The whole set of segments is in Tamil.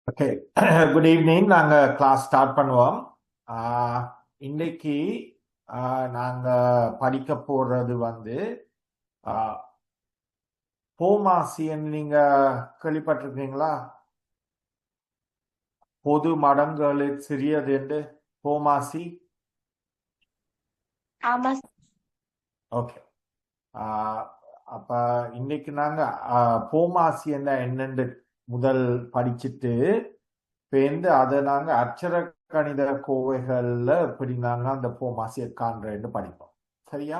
ஓகே. Good evening. நாங்கள் கிளாஸ் ஸ்டார்ட் பண்ணுவோம். இன்னைக்கு நாங்கள் படிக்க போகிறது போமாசின்னு நீங்கள் கேள்விப்பட்டிருக்கீங்களா? பொது மடங்களில் சிறியது என்று போமாசி. ஆமா. ஓகே. அப்போ இன்னைக்கு நாங்கள் போமாசி என்னென்று முதல் படிச்சுட்டு பேருந்து அதை நாங்கள் அச்சர கணித கோவைகளில் எப்படி நாங்கள் அந்த போமாசியை காண்றேன்னு படிப்போம். சரியா?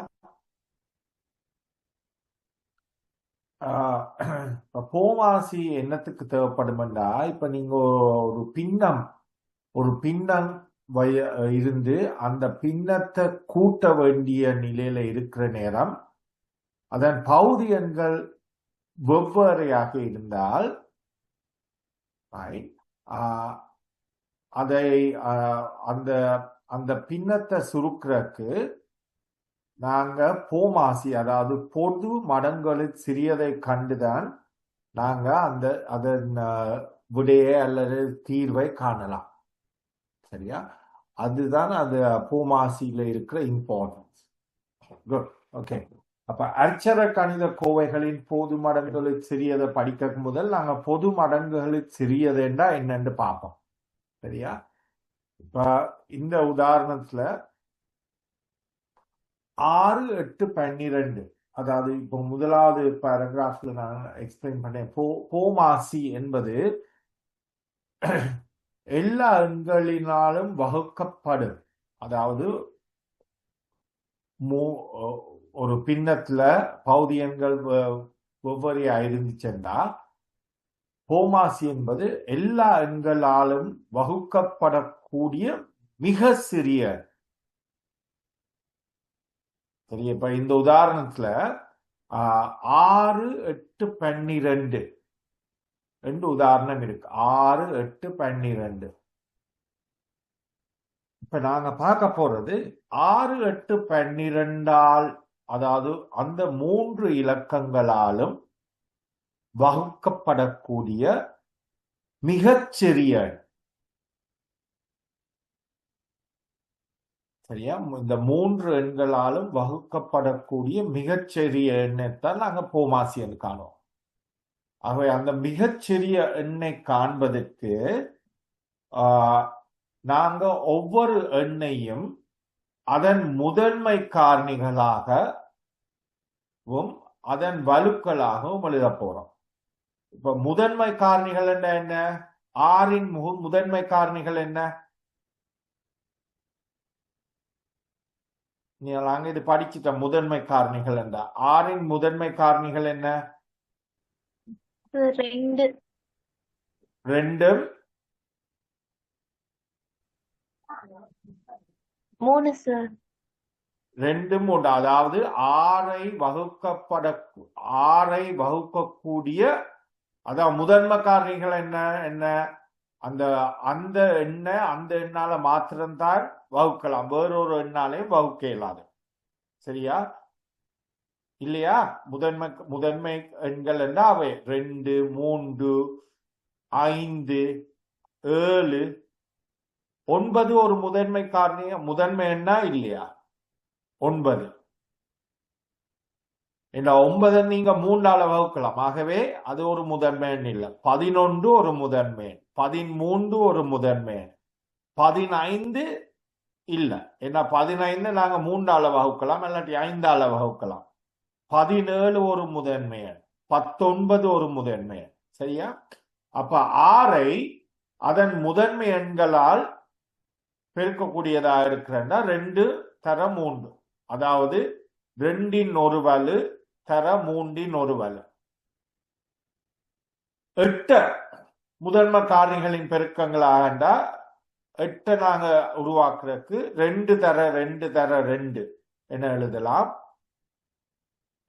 போமாசி என்னத்துக்கு தேவைப்படுமெண்டா, இப்ப நீங்க ஒரு பின்னம் இருந்து அந்த பின்னத்தை கூட்ட வேண்டிய நிலையில இருக்கிற நேரம் அதன் பகுதி எண்கள் வெவ்வேறையாக இருந்தால் அதை அந்த அந்த பின்னத்தை சுருக்கிறதுக்கு நாங்க போமாசி, அதாவது பொது மடங்களில் சிறியதை கண்டுதான் நாங்க அதன் விடையை அல்லது தீர்வை காணலாம். சரியா? அதுதான் அது போமாசியில இருக்கிற இம்பார்ட்டன்ஸ். குட். ஓகே. அப்ப அச்சர கணித கோவைகளின் பொது மடங்குகளில் சிறியதை படிக்க முதல் நாங்க பொது மடங்குகளில் சிறியதுண்டா என்னன்னு பார்ப்போம். சரியா? இப்ப இந்த உதாரணத்துல 6, 8, 12, அதாவது இப்போ முதலாவது பேராகிராஃப்ல நான் எக்ஸ்பிளைன் பண்ணேன். போமாசி என்பது எல்லா எண்களினாலும் வகுக்கப்படும். அதாவது ஒரு பின்னத்துல பகுதி எண்கள் வெவ்வேறையா இருந்துச்சுன்னா போமாசி என்பது எல்லா எண்களாலும் வகுக்கப்படக்கூடிய மிக சிறிய. சரி, இப்ப இந்த உதாரணத்துல 6, 8, 12 ரெண்டு உதாரணம் இருக்கு. 6, 8, 12. இப்ப நாங்க பார்க்க போறது 6, 8, 12 அதாவது அந்த 3 இலக்கங்களாலும் வகுக்கப்படக்கூடிய மிகச்சிறிய. சரியா? இந்த 3 எண்களாலும் வகுக்கப்படக்கூடிய மிகச்சிறிய எண்ணைத்தான் நாங்க போமாசியன் காணோம். ஆகவே அந்த மிகச்சிறிய எண்ணை காண்பதற்கு நாங்க ஒவ்வொரு எண்ணையும் அதன் முதன்மை காரணிகளாகவும் அதன் வலுக்களாகவும் எழுத போறோம். இப்ப முதன்மை காரணிகள் என்ன? 6 முதன்மை காரணிகள் என்ன? நாங்க இது படிச்சுட்ட முதன்மை காரணிகள் என்ன? 6 முதன்மை காரணிகள் என்ன? 2 3 சார். 2 3, அதாவது 6ஐ வகுக்கக்கூடிய, அதாவது முதன்மை காரணிகள் என்ன? அந்த அந்த எண்ணால மாத்திரம்தான் வகுக்கலாம், வேறொரு எண்ணாலையும் வகுக்க இயலாது. சரியா? இல்லையா? முதன்மை எண்கள் என்ன? அவை 2, 3, 5, 7, 9 ஒரு முதன்மை காரணி, முதன்மை எண்ணா இல்லையா? 9. இந்த 9 நீங்க 3ஆல வகுக்கலாம். ஆகவே அது ஒரு முதன்மை எண் இல்லை. 11 ஒரு முதன்மை எண், 13 ஒரு முதன்மை எண், 15 இல்ல. ஏன்னா 15 நாங்க 3ஆல வகுக்கலாம், இல்லாட்டி 5ஆல வகுக்கலாம். 17 ஒரு முதன்மை எண், 19 ஒரு முதன்மை எண். சரியா? அப்ப 6ஐ அதன் முதன்மை எண்களால் பெருக்கக்கூடியதா இருக்கிறன்னா 2 தர 3, அதாவது 2இன் ஒரு வலு தர 3இன் ஒரு வலு. 8 முதன்மை காரணிகளின் பெருக்கங்களாகண்டா 8 நாங்க உருவாக்குறதுக்கு 2 தர 2 தர 2 என எழுதலாம்.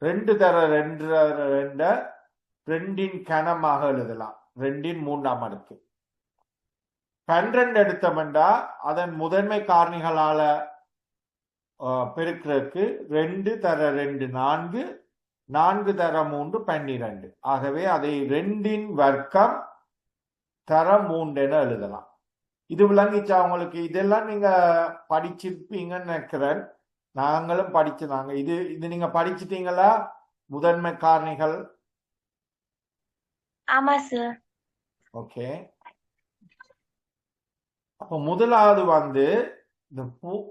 2 தர 2 2இன் கனமாக எழுதலாம், 2இன் 3ஆம் அடுக்கு. 12 எடுத்தோம்னா அதன் முதன்மை காரணிகளால பெருக்கிறதுக்கு 2 தர 2 4, 4 தர 3 12. ஆகவே அதை 2இன் வர்க்கம் தர 3 என எழுதலாம். இது விளங்கிச்சா உங்களுக்கு? இதெல்லாம் நீங்க படிச்சிருப்பீங்கன்னு நினைக்கிறேன். நாங்களும் படிச்சுனாங்க. இது இது நீங்க படிச்சிட்டீங்களா? முதன்மை காரணிகள். ஆமா சார். ஓகே. அப்ப முதலாவது வந்து இந்த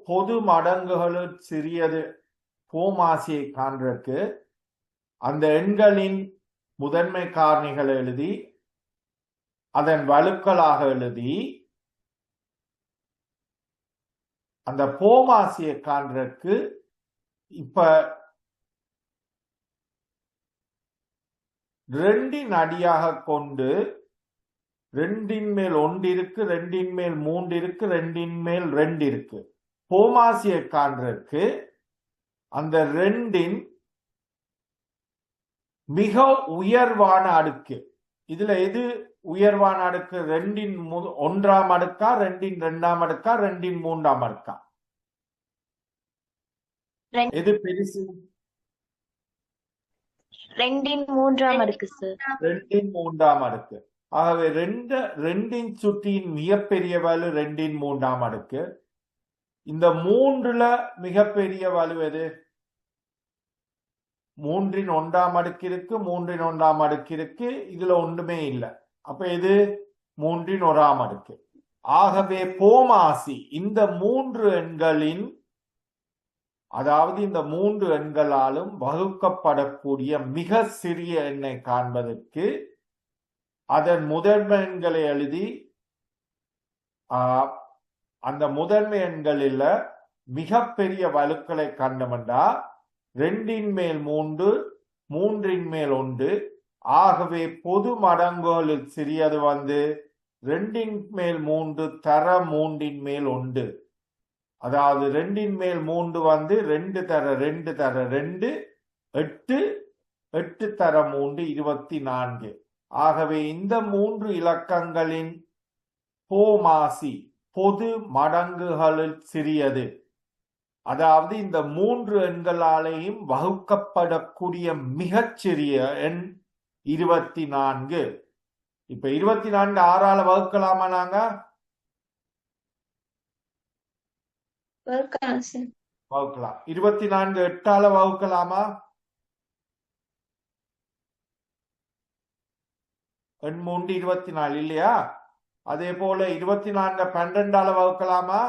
பொது மடங்குகளில் சிறியது போமாசியை காண்றதுக்கு அந்த எண்களின் முதன்மை காரணிகளை எழுதி அதன் வலுக்களாக எழுதி அந்த போமாசியை காண்றதுக்கு இப்ப 2 அடியாக கொண்டு 2 மேல் 1 இருக்கு, 2 மேல் 3 இருக்கு, 2 மேல் 2 இருக்கு. போமாசியை காண்றதுக்கு அந்த 2 மிக உயர்வான அடுக்கு. இதுல எது உயர்வான அடுக்கு? 2 1ஆம் அடுக்கா, 2 2ஆம் அடுக்கா, 2 3ஆம் அடுக்கா? எது பெருசு? 2 3ஆம் அடுக்கு சார். 2 3ஆம் அடுக்கு. ஆகவே 2 சுற்றியின் மிகப்பெரிய வலு 2 3ஆம் அடுக்கு. இந்த 3ல மிகப்பெரிய வலு எது? 3 1ஆம் அடுக்கு இருக்கு, 3 1ஆம் அடுக்கு இருக்கு, இதுல ஒன்றுமே இல்லை. அப்ப இது 3 1ஆம் அடுக்கு. ஆகவே போமாசி இந்த 3 எண்களின், அதாவது இந்த 3 எண்களாலும் வகுக்கப்படக்கூடிய மிக சிறிய எண்ணை காண்பதற்கு அதன் முதன்மை எண்களை எழுதி அந்த முதன்மை எண்களில் மிகப்பெரிய வலுக்களை கண்டமெண்டா 2 மேல் 3 3 மேல் 1. ஆகவே பொது மடங்குகளில் சிறியது வந்து 2 மேல் 3 தர 3 மேல் 1. அதாவது 2 மேல் 3 வந்து 2 தர 2 தர 2 8 8 தர 3 24. ஆகவே இந்த 3 இலக்கங்களின் போமாசி பொது மடங்குகளில் சிறியது. அதாவது இந்த 3 எண்களாலேயும் வகுக்கப்படக்கூடிய மிகச்சிறிய எண் 24. இப்ப 24 6ஆல வகுக்கலாமா? நாங்க வகுக்கலாம். 24 8ஆல வகுக்கலாமா? எண் 3 24 இல்லையா? அதே போல 24 12ஆல வகுக்கலாமா?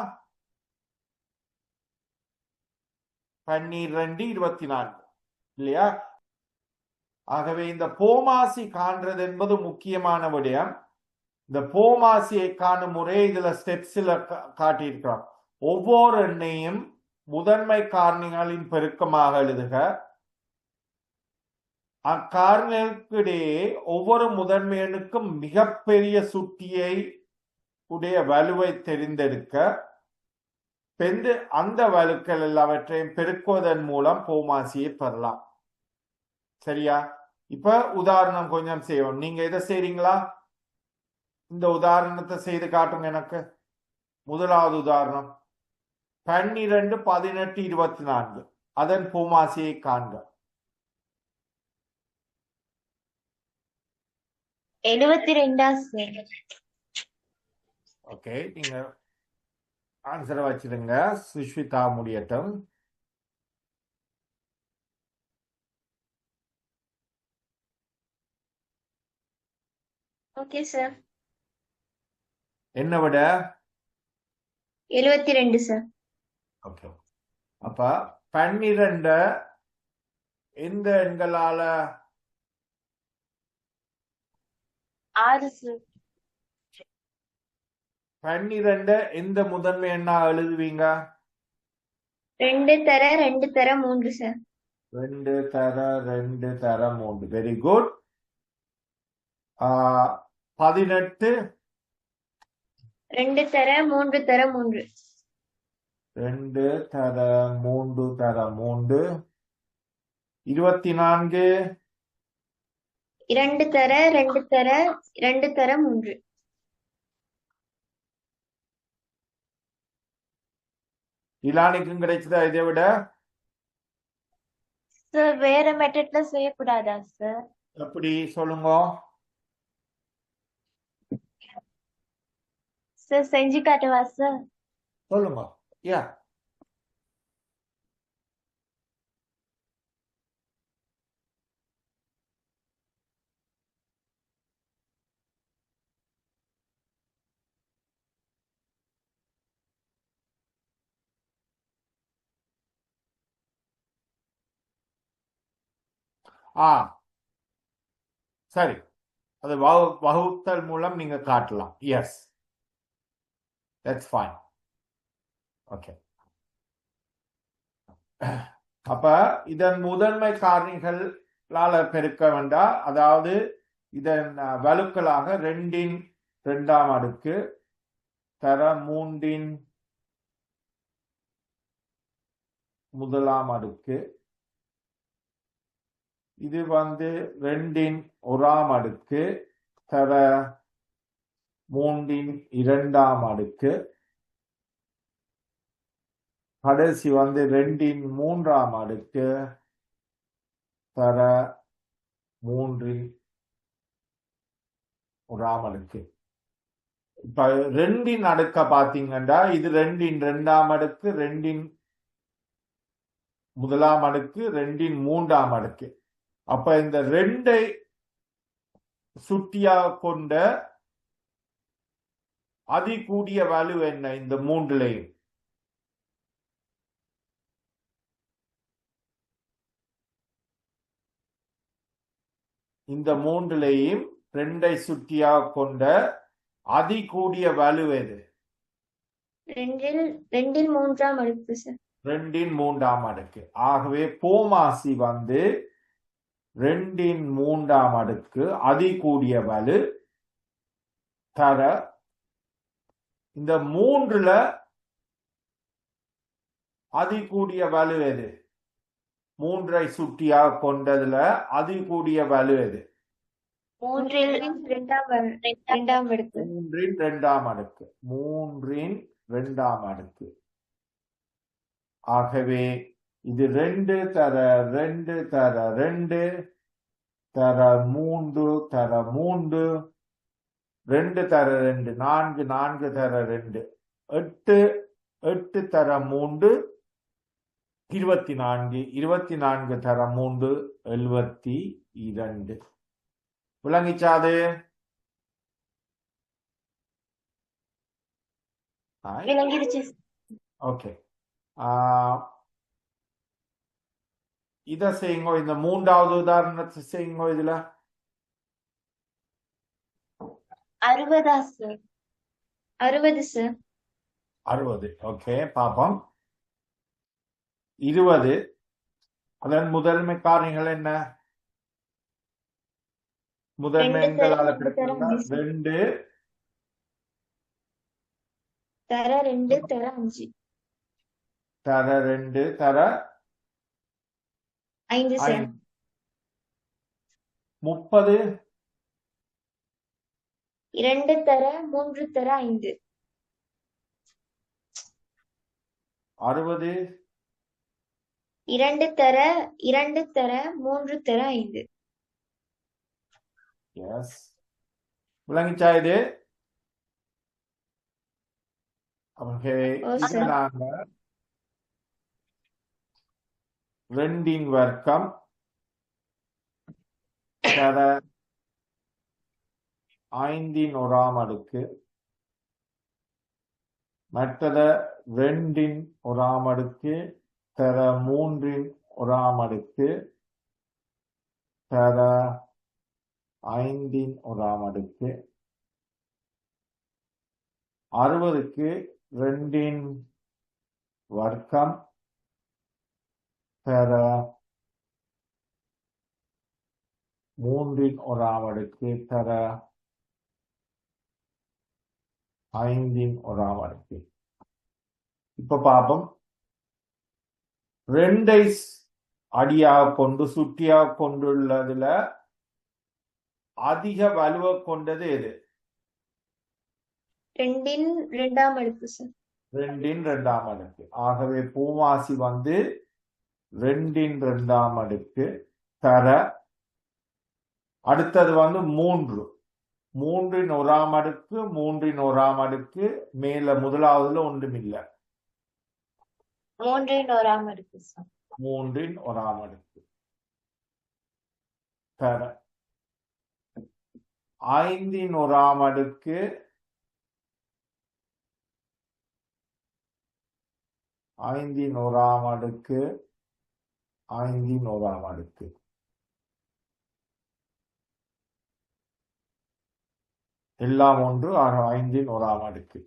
12 24 இல்லையா? ஆகவே இந்த போமாசி காண்றது என்பது முக்கியமான விடயம். இந்த போமாசியை காணும் முறை இதுல ஸ்டெப்ஸ்ல காட்டியிருக்கிறோம். ஒவ்வொரு எண்ணையும் முதன்மை காரணிகளின் பெருக்கமாக எழுதுக. அக்காரணிகளுக்கிடையே ஒவ்வொரு முதன்மை எண்ணுக்கும் மிகப்பெரிய சுட்டியை உடைய வலுவை தெரிந்தெடுக்க அந்த வலுக்கள் எல்லாவற்றையும் பெருக்குவதன் மூலம் போமாசியை பெறலாம். சரியா? இப்ப உதாரணம் கொஞ்சம் செய்வோம். நீங்க இதை செய்றீங்களா? இந்த உதாரணத்தை செய்து காட்டுங்க எனக்கு. முதலாவது உதாரணம் 12 18 24. அதன் போமாசியை காண்க. 72. ஓகே, நீங்க ஆன்சரை வச்சிருங்க. சுஷ்விதா முடியட்டும். Okay sir. என்ன விட? 72 சார். ஓகே. அப்ப 12 எந்த எண்களால? 6 சார். 12 எந்த முதன்மை எண்ணா எழுதுவீங்க? 2 தர 2 தர 3 சார். 2 தர 2 தர 3. Very good. 18 2 தர 3 தர 3. 2 தர 3 தர 3. 24 2 தர 2 தர 2 தர 3. இலானிக்கும் கிடைச்சதா இதை விட? சார் வேற மெத்தட்ல செய்யக்கூடாதா சார்? எப்படி சொல்லுங்க. சார் செஞ்சு காட்டவா சார்? சொல்லுங்க. யா ஆ சரி, அது வகுத்தல் மூலம் நீங்க காட்டலாம். S, that's fine. ஓகே, அப்ப இதன் முதன்மை காரணிகளால பெருக்க வேண்டாம். அதாவது இதன் வலுக்களாக 2 ன் 2ஆம் அடுக்கு தர 3 ன் 1ஆம் அடுக்கு, இது 2 ன் 1ஆம் அடுக்கு தர 3 ன் 2ஆம் அடுக்கு, கடைசி 2 ன் 3ஆம் அடுக்கு தர 3 ன் 1ஆம் அடுக்கு. இப்ப 2 ன் அடுக்க பாத்தீங்கன்னா இது 2 ன் 2ஆம் அடுக்கு, 2 ன் 1ஆம் அடுக்கு, 2 ன் 3ஆம் அடுக்கு. அப்ப இந்த 2ஐ சுட்டியாக கொண்ட அதிகூடிய வேல்யூ என்ன? இந்த 3லையும் இந்த 3லையும் 2ஐ சுட்டியாக கொண்ட அதிகூடிய வேல்யூ எது? 2 ன் 3ஆம் அடுக்கு சார். 2 ன் 3ஆம் அடுக்கு. ஆகவே போமாசி 2 ன் 3ஆம் அடுக்கு அதிகூடிய வேல்யூ தர இந்த 3ல அதிகூடிய வேல்யூ எது? 3ஐ சுட்டியாக கொண்டதுல அதிகூடிய வேல்யூ எது? 3 ன் 2ஆம் அடுக்கு. 3 ன் 2ஆம் அடுக்கு. 3 ன் 2ஆம் அடுக்கு. ஆகவே இது 2 தர 2 தர 2 தர 3 தர 3, 2 தர 2 4, 4 தர 2 8, 8 தர 3 24, 24 தர 3 72. விளங்கிச்சாது? விளங்கிடுச்சு. ஓகே, இத செய்யுங்க. இந்த 3வது உதாரணத்தை செய்யுங்க. இதுல 60 சார். 60 சார். 60. ஓகே, பாப்போம். 20 அதன் முதன்மை காரணிகள் என்ன? முதன்மை எண்களால பெருக்கினா 2 தர 2 தர 5 தர 2 தர 5 சார். 30 2 தர 3 தர 5 60 2 தர 2 தர 3 தர 5. எஸ், விளங்கிச்சா இது? ஓகே, இது நாங்க 2 ன் வர்க்கம் தர 5 ன் 1ஆம் அடுக்கு, மற்றத 2 ன் 1ஆம் அடுக்கு தர 3 ன் 1ஆம் அடுக்கு தர 5 ன் 1ஆம் அடுக்கு. 60க்கு 2 ன் வர்க்கம் தர 3 ன் 1ஆம் அடுக்கு தர 5 ன் 1ஆம் அடுக்கு. இப்ப பாப்போம். 2ஐ அடியாக கொண்டு சுட்டியாக கொண்டுள்ளதுல அதிக வலுவை கொண்டது எது? 2 ன் 2ஆம் அடுக்கு சார். 2 ன் 2ஆம் அடுக்கு. ஆகவே பூமாசி 2 ன் 2ஆம் அடுக்கு தர அடுத்தது 3 மூன்றின் ஒராம் அடுக்கு மூன்றின் ஒராம் அடுக்கு மேல முதலாவதுல ஒன்றுமில்ல. மூன்றின் ஓராம் அடுக்கு சார். மூன்றின் ஒராம் அடுக்கு தர ஐந்தின் ஒராம் அடுக்கு ஐந்தின் ஒராம் அடுக்கு ஐந்தின் ஒராம் அடுக்கு எல்லாம் ஒன்று ஆக ஐந்தின் ஒராம் அடுக்கு.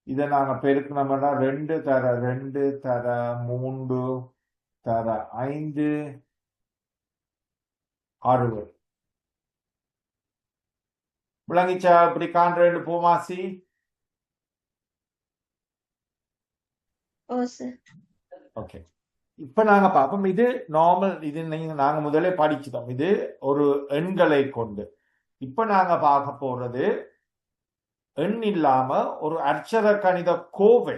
இதை நாங்க பெருக்கணும்னா 2 தர 2 தர 3 தர 5 60. விளங்கிச்சா? இப்படி காண்றேன் பூமாசி. ஓ சார். ஓகே, இப்ப நாங்க பார்ப்போம். இது நார்மல், இது நாங்க முதலே படிச்சிட்டோம். இது ஒரு எண்களை கொண்டு. இப்ப நாங்க பார்க்க போறது எண் இல்லாம ஒரு அட்சர கணித கோவை.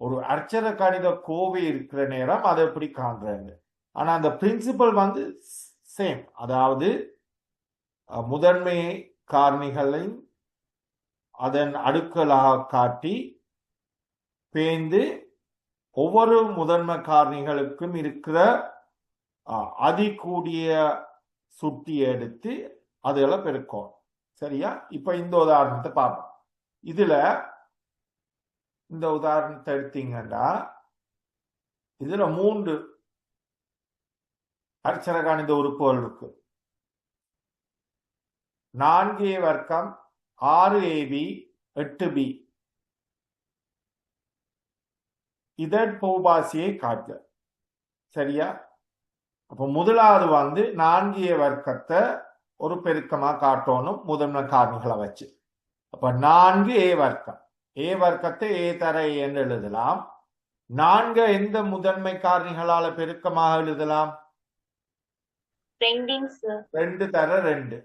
ஒரு அட்சர கணித கோவை இருக்கிற நேரம் அதை எப்படி காண்றாங்க. ஆனா அந்த பிரின்சிபல் வந்து சேம். அதாவது முதன்மை காரணிகளை அதன் அடுக்களாக காட்டி பேந்து ஒவ்வொரு முதன்மை காரணிகளுக்கும் இருக்கிற அதிகூடிய சுட்டி எடுத்து அதெல்லாம் பெருக்கும். சரியா? இப்ப இந்த உதாரணத்தை பார்ப்போம். இதுல இந்த உதாரணத்தை எடுத்தீங்கன்னா இதுல 3 அட்சர கணித உறுப்புகள் இருக்கு. 4a வர்க்கம் 6ab 8b. இதன் பௌபாசியை காட்டு. சரியா? அப்ப முதலாவது வந்து 4a வர்க்கத்தை ஒரு பெருக்கமா காட்டணும் முதன்மை காரணிகளை வச்சு. அப்ப 4a வர்க்கம், a வர்க்கத்தை a தர a என்று எழுதலாம். 4 எந்த முதன்மை காரணிகளால பெருக்கமாக எழுதலாம்? 2 தர 2.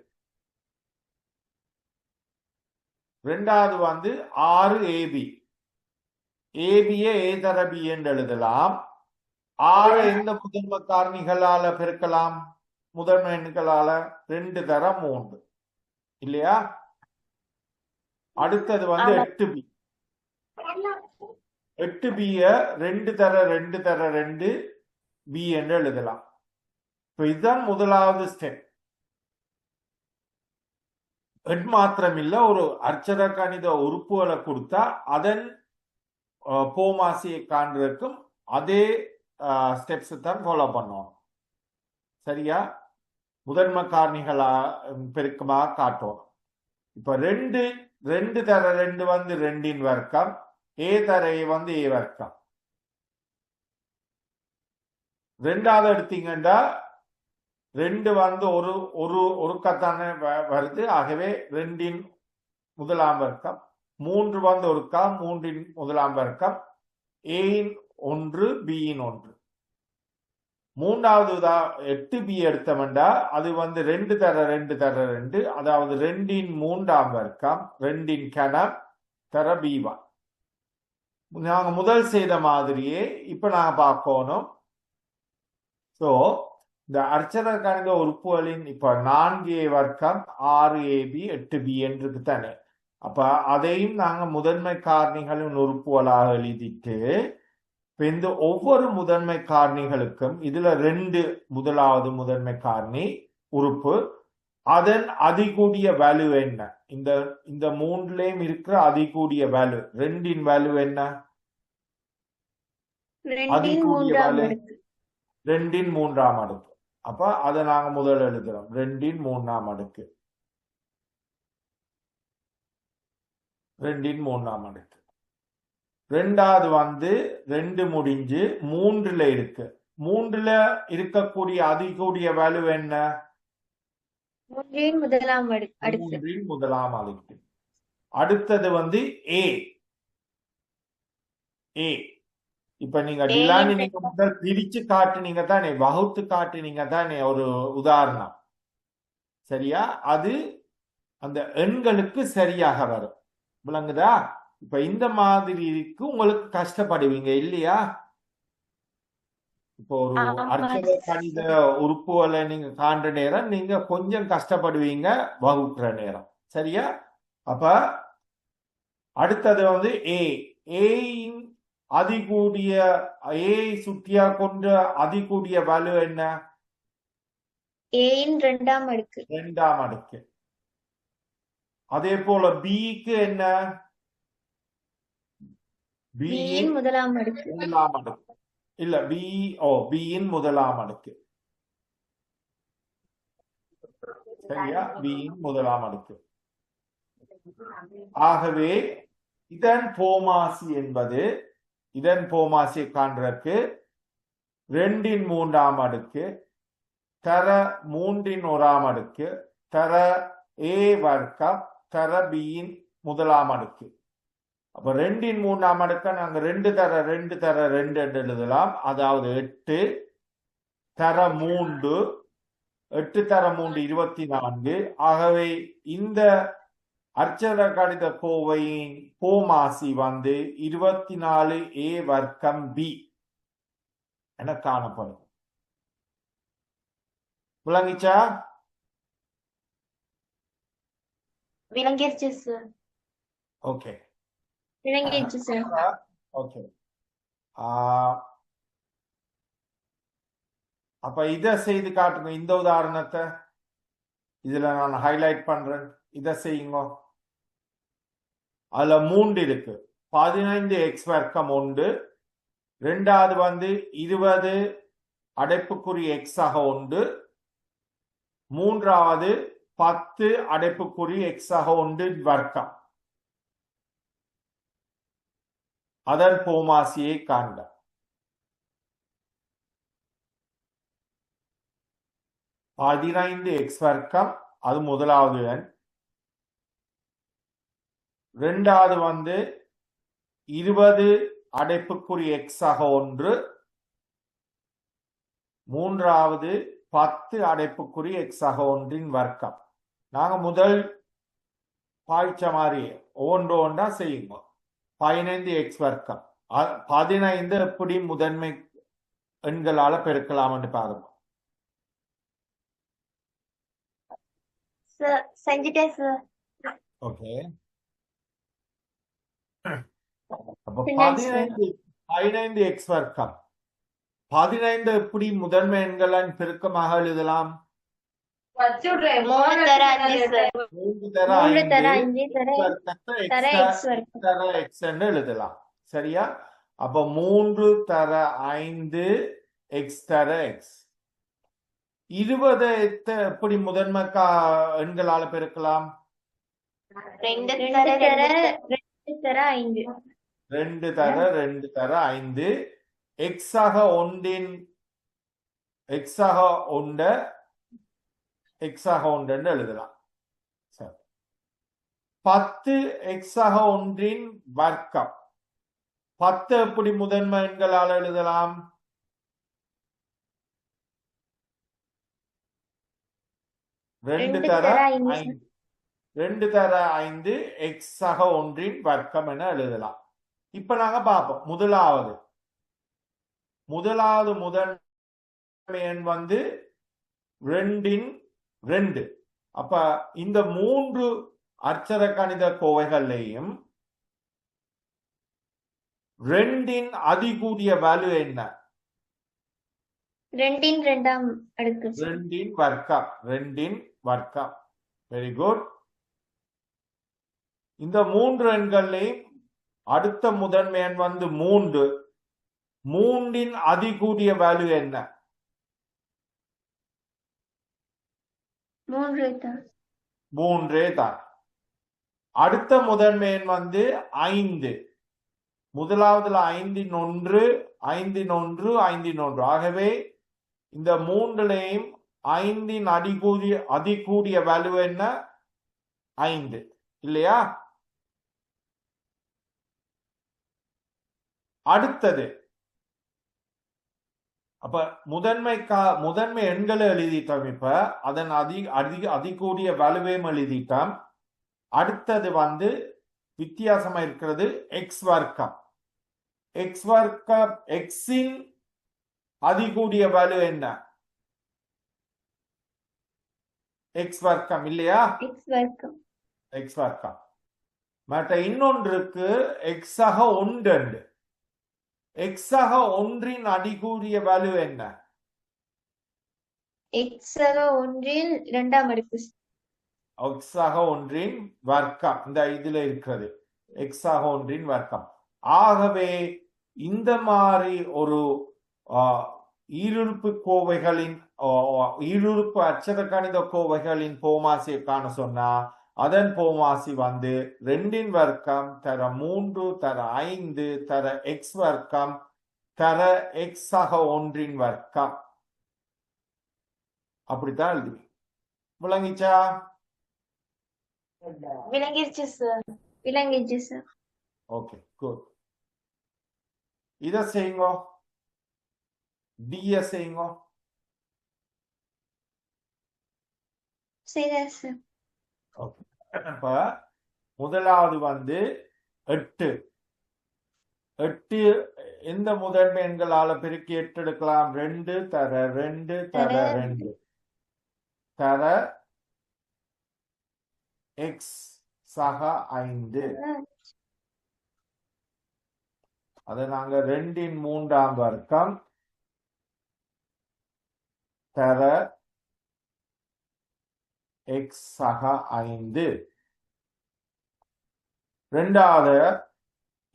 ரெண்டாவது வந்து 6ab, ஏபியை a தர b என்று எழுதலாம். 6 எந்த முதன்மை காரணிகளால பெருக்கலாம்? முதன்மை எண்களால 2 தர 3 இல்லையா? அடுத்தது வந்து 8b. 8b 2 தர 2 தர 2 b என்று எழுதலாம். இப்ப இதுதான் முதலாவது ஸ்டெப். எண் மாத்திரம் இல்ல, ஒரு அட்சர கணித உறுப்புகளை கொடுத்தா அதன் போமாசியை காண்றதுக்கும் அதே ஸ்டெப்ஸ் தான் ஃபாலோ பண்ணணும். சரியா? முதன்மை காரணிகளா பெருக்கமாக காட்டணும். இப்ப 2 தர 2 வந்து 2 வர்க்கம், a தர a வந்து a வர்க்கம். ரெண்டாவது எடுத்தீங்கன்னா 2 வந்து ஒரு கத்தான வருது. ஆகவே 2 முதலாம் வர்க்கம். 3 வந்து ஒரு 3 முதலாம் வர்க்கம். a 1 b 1. மூன்றாவது 8b எடுத்தவண்டா அது வந்து 2 தர 2 தர 2, அதாவது 2 மூன்றாம் வர்க்கம் 2 கணம் தர b1. நாங்க முதல் செய்த மாதிரியே இப்ப நாங்க பார்க்கணும். சோ இந்த அட்சர கணித உறுப்புகளின் இப்ப 4a வர்க்கம் 6ab 8b என்று தானே. அப்ப அதையும் நாங்க முதன்மை காரணிகளின் உறுப்புகளாக எழுதிட்டு இந்த ஒவ்வொரு முதன்மை காரணிகளுக்கும் இதுல 2 முதலாவது முதன்மை காரணி உறுப்பு, அதன் அதிகூடிய வேல்யூ என்ன? இந்த 3லயும் இருக்கிற அதிகூடிய வேல்யூ 2 வேல்யூ என்ன? அதிகூடிய வேல்யூ 2 மூன்றாம் அடுக்கு. அப்ப அதை நாங்க முதல்ல எழுதுறோம். 2 மூன்றாம் அடுக்கு, 2 மூன்றாம் அடுக்கு. ரெண்டாவது வந்து 2 முடிஞ்சு 3ல இருக்கு. 3ல இருக்கக்கூடிய அதிகூடிய வேல்யூ என்ன? 3 முதலாம் அடுக்கு. 3 முதலாம் அடுக்கு. அடுத்தது வந்து a. இப்ப நீங்க டிலானி நீங்க முதல் பிரிச்சு காட்டுனீங்க தானே, வகுத்து காட்டுனீங்க தானே ஒரு உதாரணம். சரியா? அது அந்த எண்களுக்கு சரியாக வரும். விளங்குதா? இப்ப இந்த மாதிரி இருக்கு உங்களுக்கு கஷ்டப்படுவீங்க இல்லையா? இப்போ ஒரு ஆமா அர்ச்சத கணித உறுப்புகளை நீங்க காண்ற நேரம் நீங்க கொஞ்சம் கஷ்டப்படுவீங்க வகுக்கிற நேரம். சரியா? அப்ப அடுத்தது வந்து ஏ. ஏயின் அதிகூடிய ஏ சுட்டியா கொண்ட அதிகூடிய வேல்யூ என்ன? ஏயின் 2ஆம் அடுக்கு. 2ஆம் அடுக்கு. அதே போல பிக்கு என்ன? பியின் 1ஆம் அடுக்கு. 1ஆம் அடுக்கு. இல்ல பியின் 1ஆம் அடுக்கு. சரியா? பியின் 1ஆம் அடுக்கு. ஆகவே இதன் போமாசி என்பது இதன் போமாசியை காண்றதுக்கு 2இன் 3ஆம் அடுக்கு தர 3இன் 1ஆம் அடுக்கு தர ஏ வர்க்கம் தர பியின் 1ஆம் அடுக்கு. அப்ப 2இன் 3ஆம் அடுக்க நாங்க 2 தர 2 தர 2 என்று எழுதலாம். அதாவது 8 தர 3 8 தர 3 24. ஆகவே இந்த அர்ச்சத கணித கோவையின் போமாசி வந்து 24 ஏ வர்க்கம் பி என காணப்படும். விளங்கிச்சா? விளங்கிருச்சு சார். ஓகே விளங்கிருச்சு சார். ஓகே. அப்ப இதை செய்து காட்டுங்க. இந்த உதாரணத்தை இதுல நான் ஹைலைட் பண்றேன். இதை செய்யுங்க. அதுல 3 இருக்கு. 15 எக்ஸ் வர்க்கம் 1, ரெண்டாவது வந்து 20 அடைப்புக்குறி எக்ஸ் ஆக 1, மூன்றாவது 10 அடைப்புக்குறி எக்ஸ் ஆக 1 வர்க்கம். அதன் போமாசியை காண்க. 15 எக்ஸ் வர்க்கம் அது முதலாவது எண். ரெண்டாவது வந்து 20 அடைப்புக்குறி எக்ஸ் ஆக 1, மூன்றாவது 10 அடைப்புக்குறி எக்ஸ் ஆக 1 வர்க்கம். நாங்க முதல் பாய்ச்ச மாதிரி ஒவ்வொன்றா செய்யுங்க. 15 எக்ஸ் வர்க்கம் 15 எப்படி முதன்மை எண்களால பெருக்கலாம் பாருங்க. செஞ்சுட்டேன் சார். ஓகே. அப்ப 15 எக்ஸ் வர்க்கம் 15 எப்படி முதன்மை எண்களால் பெருக்கமாக எழுதலாம்? 3 தர 5 சார். 3 தர 5 தர எக்ஸ் என்று எழுதலாம். சரியா? அப்ப 3 தர 5 எக்ஸ் தர எக்ஸ். 20 எப்படி முதன்மை எண்களால பெருக்கலாம்? 2 தர 2 தர 5. 2 தர 2 தர 5 எக்ஸ் ஆக 1 எக்ஸ் ஆக 1 எக்ஸ் ஆக 1 என்று எழுதலாம். சரி. 10 எக்ஸ் ஆக 1 வர்க்கம் 10 எப்படி முதன்மை எண்களால் எழுதலாம்? 2 தர 5 2 தர 5 எக்ஸ் ஆக 1 வர்க்கம் என எழுதலாம். இப்ப நாங்க பார்ப்போம். முதலாவது முதன்மை எண் வந்து 2இன் 2. அப்ப இந்த 3 அர்ச்சத கணித கோவைகள்லையும் 2இன் அதிகூடிய வேல்யூ என்ன? 2இன் 2ஆம் அடுக்கு. 2இன் வர்க்கம் 2இன் வர்க்கம். Very good. இந்த 3 எண்கள்லையும் அடுத்த முதன்மை எண் வந்து 3. 3இன் அதிகூடிய வேல்யூ என்ன? 3 தான். அடுத்த முதன்மை எண் வந்து 5. முதலாவதுல 5இன் 1 5இன் 1 5இன் 1. ஆகவே இந்த 3லையும் 5இன் அதிகூடிய வேல்யூ என்ன? 5 இல்லையா? அடுத்தது அப்ப முதன்மை எண்களை எழுதிட்டோம். இப்ப அதன் அதிகூடிய வேல்யூவையும் எழுதிட்டோம். அடுத்தது வந்து வித்தியாசமா இருக்கிறது எக்ஸ் வர்க்கம். எக்ஸின் அதிகூடிய வலு என்ன? எக்ஸ் வர்க்கம் இல்லையா? எக்ஸ் வர்க்கம் எக்ஸ் வர்க்கம். மற்ற இன்னொன்றுக்கு எக்ஸாக ஒன்று. எக்ஸாக ஒன்றின் அதிகூடிய வலு என்ன? எக்ஸாக ஒன்றில் இரண்டாம் அடுக்கு எக்ஸாக ஒன்றின் வர்க்கம் இந்த இதுல இருக்கிறது எக்ஸாக ஒன்றின் வர்க்கம். ஆகவே இந்த மாதிரி ஒரு ஈருறுப்பு கோவைகளின் ஈருறுப்பு அச்சத கணித கோவைகளின் போமாசியை காண சொன்னா அதன் போமாசி வந்து 2 வர்க்கம் தர 3 தர 5 தர எக்ஸ் வர்க்கம் தர எக்ஸாக ஒன்றின் வர்க்கம். அப்படித்தான் எழுதுவி. விளங்கிச்சா? விளங்கிருச்சு சார். விளங்கிருச்சு சார். Okay, good. இத செய்யுங்க. டிஎஸ் செய்யுங்க. சரி சார். ஓகே. இப்ப முதலாவது வந்து 8. 8 எந்த முதன்மை எண்களால பெருக்கி 8 எடுக்கலாம்? 2 தர 2 தர 2 தர எக்ஸ் சக 5. அது நாங்க 2 3ஆம் வர்க்கம் தர எக்ஸ் சக 5. ரெண்டாவது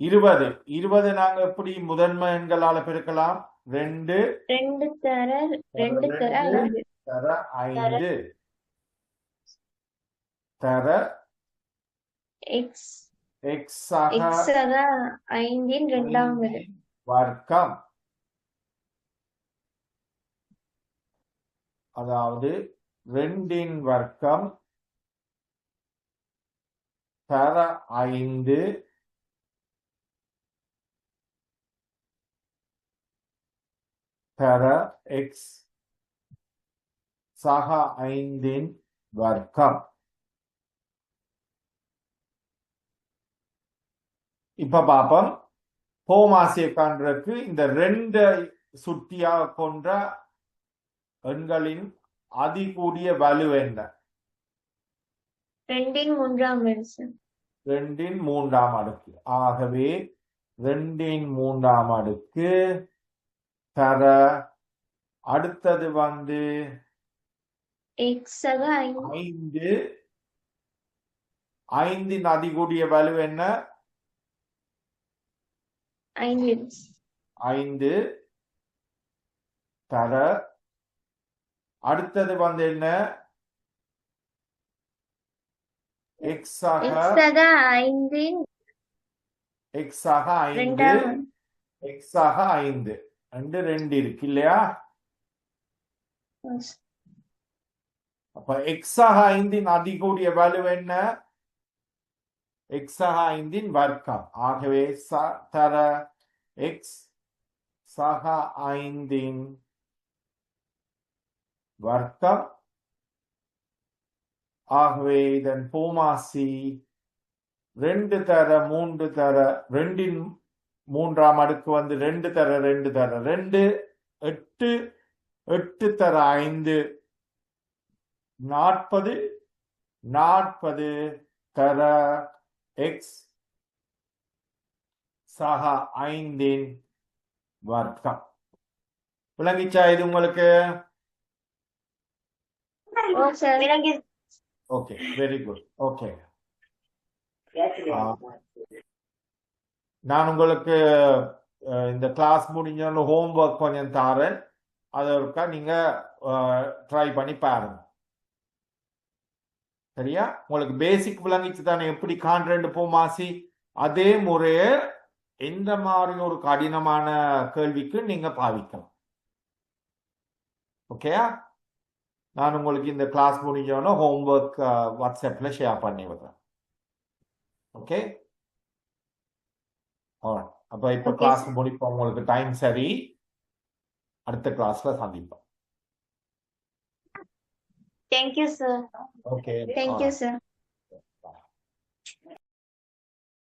20 நாங்க எப்படி முதன்மை எண்களால பெருக்கலாம்? 2 தர 5 தர எக்ஸ் எக்ஸாக 5 இரண்டாம் வர்க்கம். அதாவது 2 வர்க்கம் தர 5 தர எக்ஸ் சக 5 வர்க்கம். இப்ப பாப்போம். போமாசியை காண்றதுக்கு இந்த 2 சுட்டியாக கொண்ட எண்களின் அதிகூடிய வலு என்ன? 2 3ஆம் அடுக்கு. 2 3ஆம் அடுக்கு. ஆகவே 2 3ஆம் அடுக்கு தர அடுத்தது வந்து எக்ஸாக 5. 5 அதிகூடிய வலு என்ன? 5 தர அடுத்தது வந்து என்ன? எக்ஸாக 5 எக்ஸாக 5 எக்ஸாக 5 2 இருக்கு இல்லையா? அப்ப எக்ஸாக 5 அதிகூடிய வலு என்ன? எக்ஸாக 5 வர்க்கம். ஆகவே தர எக்ஸ் சக 5 வர்க்கம். ஆகவே இதன் போமாசி 2 தர 3 தர 2 3ஆம் அடுக்கு வந்து 2 தர 2 தர 2 8 8 தர 5 40 40 தர எக்ஸ் சக 5 வர்க்கம். விளங்கிச்சா இது உங்களுக்கு? Okay, very good. ஓகே, நான் உங்களுக்கு இந்த கிளாஸ் முடிஞ்சோன்னு ஹோம்ஒர்க் கொஞ்சம் தாரேன். அதற்கா நீங்க ட்ரை பண்ணி பாருங்க. சரியா? உங்களுக்கு பேசிக் விளங்கிச்சு தானே எப்படி காண்றேன்னு போமாசி? அதே முறைய எந்த மாதிரி ஒரு கடினமான கேள்விக்கு நீங்க பாவிக்கலாம். ஓகேயா? நான் உங்களுக்கு இந்த கிளாஸ் முடிஞ்சோன்னா ஹோம்ஒர்க் வாட்ஸ்அப்ல ஷேர் பண்ணி விடுறேன். ஓகே, அப்ப இப்ப கிளாஸ் முடிப்போம். உங்களுக்கு டைம் சரி. அடுத்த கிளாஸ்ல சந்திப்போம். Thank you, sir. Okay. Thank you, sir.